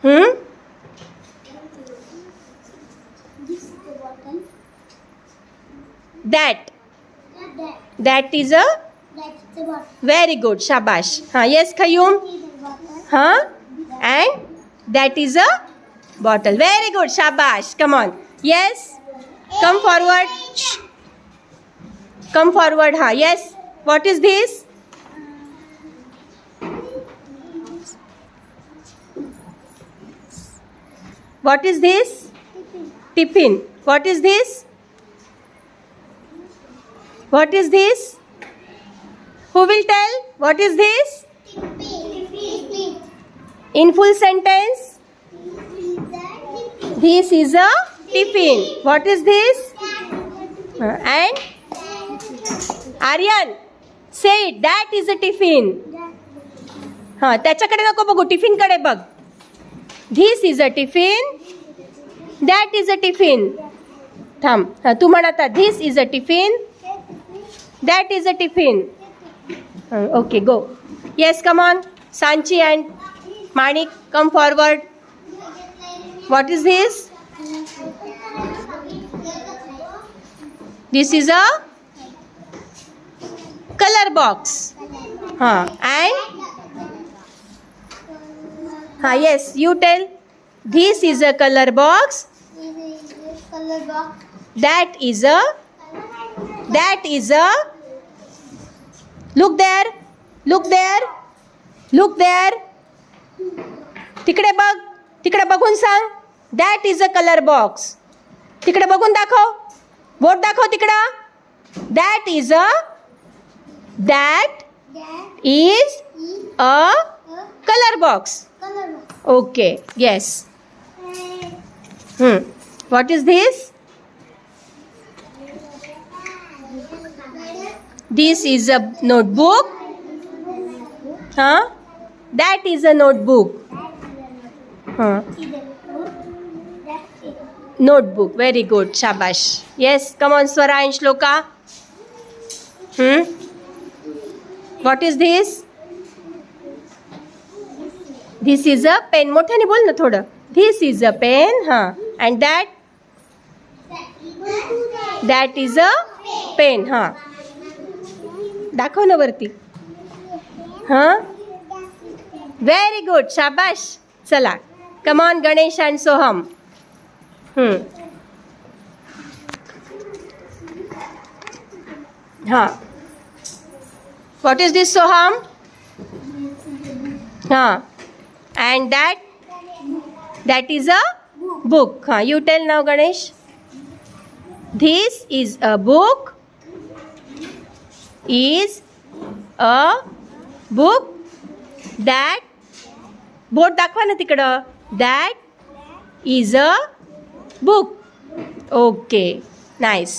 Hmm? That. That is a very good. Shabash. Yes, Khayyum. And that is a bottle. Very good. Shabash. Come on. Yes. Come forward. Shh. Come forward. Yes. What is this? What is this? Tiffin. What is this? What is this? Who will tell? What is this? In full sentence. This is a tiffin. What is this? And Aryan, say it. That is a tiffin. त्याच्याकडे नको बघू, tiffin कडे बघ. This is a tiffin. That is a tiffin. थांब. तू म्हण आता. This is a tiffin. That is a tiffin. Okay, go. Yes, come on. Sanchi and Manik, come forward. What is this? This is a color box. And yes, you tell. This is a color box. That is a look there. तिकडे बघ. तिकडे बघून सांग. That is a color box. तिकडे बघून दाखव. Boat दाखव तिकडं. That is a color box. Okay. Yes. What is this? This is a notebook. That is a notebook. Notebook. Very good. Shabash. Yes. Come on, Swara and Shloka. What is this? This is a pen. मोठ्याने बोल ना थोडं. This is a pen. And that is a pen. दाखव ना वरती. Very good. Shabash. चला. Come on, Ganesh and Soham. What is this, Soham? And that is a book. You tell now, Ganesh. This is a book. Is a book that boat दाखवा ना तिकडं. That is a book. Okay. Nice.